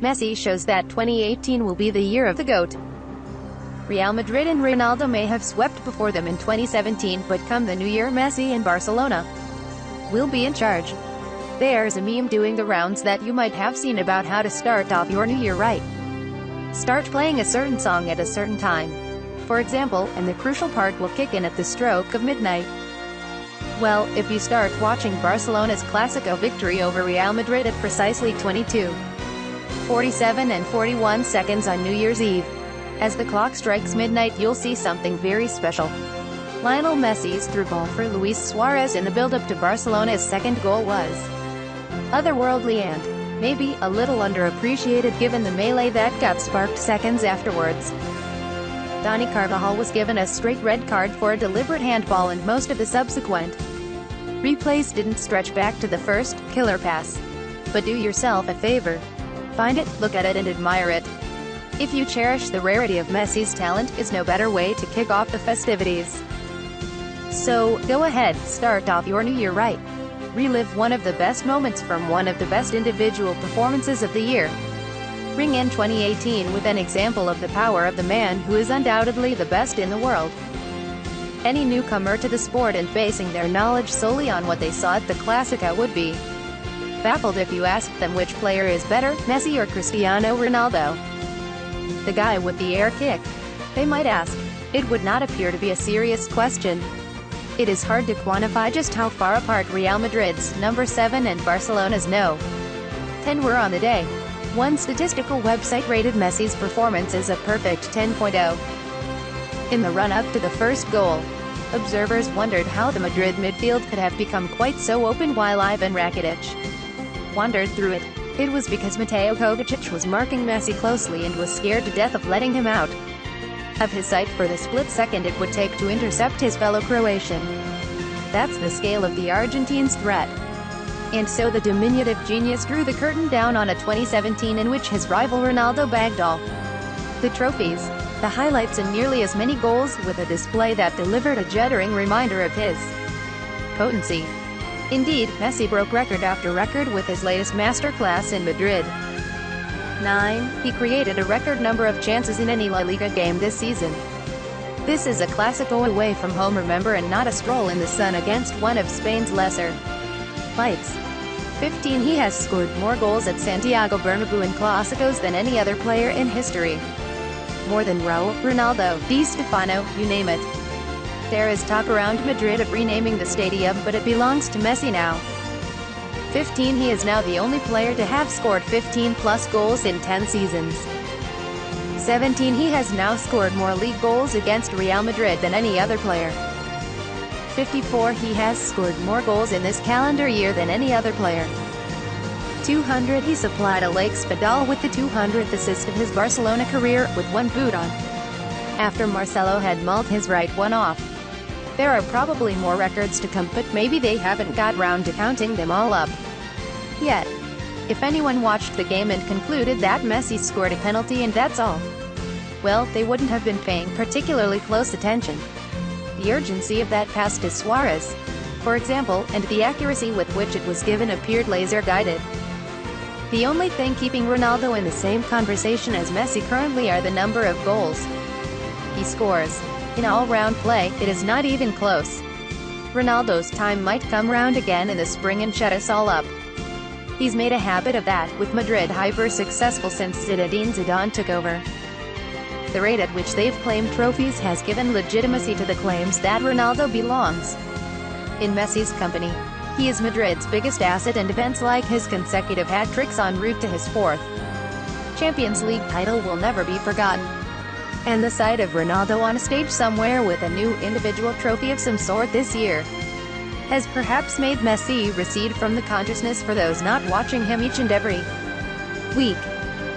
Messi shows that 2018 will be the year of the GOAT. Real Madrid and Ronaldo may have swept before them in 2017, but come the new year, Messi and Barcelona will be in charge. There's a meme doing the rounds that you might have seen about how to start off your new year right. Start playing a certain song at a certain time, for example, and the crucial part will kick in at the stroke of midnight. Well, if you start watching Barcelona's Clásico victory over Real Madrid at precisely 22:47 and 41 seconds on New Year's Eve, as the clock strikes midnight, you'll see something very special. Lionel Messi's through ball for Luis Suarez in the build-up to Barcelona's second goal was otherworldly and maybe a little underappreciated given the melee that got sparked seconds afterwards. Dani Carvajal was given a straight red card for a deliberate handball, and most of the subsequent replays didn't stretch back to the first killer pass. But do yourself a favor. Find it, look at it and admire it. If you cherish the rarity of Messi's talent, is no better way to kick off the festivities. So, go ahead, start off your new year right. Relive one of the best moments from one of the best individual performances of the year. Ring in 2018 with an example of the power of the man who is undoubtedly the best in the world. Any newcomer to the sport and basing their knowledge solely on what they saw at the Clásico would be baffled if you asked them which player is better, Messi or Cristiano Ronaldo. The guy with the air kick, they might ask. It would not appear to be a serious question. It is hard to quantify just how far apart Real Madrid's number 7 and Barcelona's no. 10 were on the day. One statistical website rated Messi's performance as a perfect 10.0. In the run-up to the first goal, observers wondered how the Madrid midfield could have become quite so open while Ivan Rakitic wandered through it. It was because Mateo Kovacic was marking Messi closely and was scared to death of letting him out of his sight for the split second it would take to intercept his fellow Croatian. That's the scale of the Argentines' threat. And so the diminutive genius drew the curtain down on a 2017 in which his rival Ronaldo bagged all the trophies, the highlights and nearly as many goals, with a display that delivered a juddering reminder of his potency. Indeed, Messi broke record after record with his latest masterclass in Madrid. 9. He created a record number of chances in any La Liga game this season. This is a Clásico away from home, remember, and not a stroll in the sun against one of Spain's lesser lights. 15. He has scored more goals at Santiago Bernabeu in Clásicos than any other player in history. More than Raúl, Ronaldo, Di Stefano, you name it. There is talk around Madrid of renaming the stadium, but it belongs to Messi now. 15. He is now the only player to have scored 15-plus goals in 10 seasons. 17. He has now scored more league goals against Real Madrid than any other player. 54. He has scored more goals in this calendar year than any other player. 200. He supplied Alex Vidal with the 200th assist of his Barcelona career, with one boot on, after Marcelo had mauled his right one off. There are probably more records to come, but maybe they haven't got round to counting them all up yet. If anyone watched the game and concluded that Messi scored a penalty and that's all, well, they wouldn't have been paying particularly close attention. The urgency of that pass to Suarez, for example, and the accuracy with which it was given appeared laser-guided. The only thing keeping Ronaldo in the same conversation as Messi currently are the number of goals he scores. In all-round play, it is not even close. Ronaldo's time might come round again in the spring and shut us all up. He's made a habit of that, with Madrid hyper-successful since Zinedine Zidane took over. The rate at which they've claimed trophies has given legitimacy to the claims that Ronaldo belongs in Messi's company. He is Madrid's biggest asset, and events like his consecutive hat-tricks en route to his 4th Champions League title will never be forgotten. And the sight of Ronaldo on a stage somewhere with a new individual trophy of some sort this year has perhaps made Messi recede from the consciousness for those not watching him each and every week.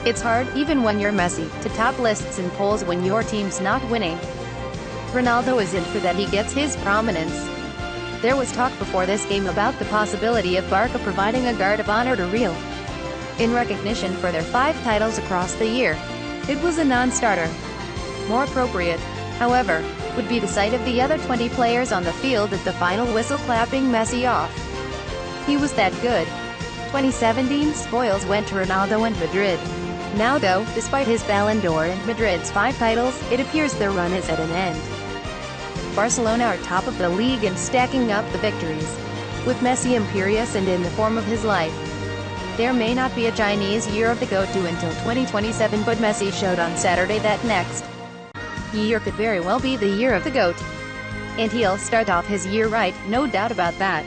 It's hard, even when you're Messi, to top lists and polls when your team's not winning. Ronaldo is in for that. He gets his prominence. There was talk before this game about the possibility of Barca providing a guard of honor to Real in recognition for their 5 titles across the year. It was a non-starter. More appropriate, however, would be the sight of the other 20 players on the field at the final whistle clapping Messi off. He was that good. 2017 spoils went to Ronaldo and Madrid. Now though, despite his Ballon d'Or and Madrid's 5 titles, it appears their run is at an end. Barcelona are top of the league and stacking up the victories, with Messi imperious and in the form of his life. There may not be a Chinese year of the GOAT until 2027, but Messi showed on Saturday that next year could very well be the year of the GOAT. And he'll start off his year right, no doubt about that.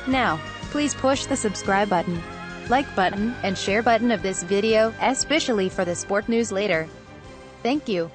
Now, please push the subscribe button, like button, and share button of this video, especially for the sport news later. Thank you.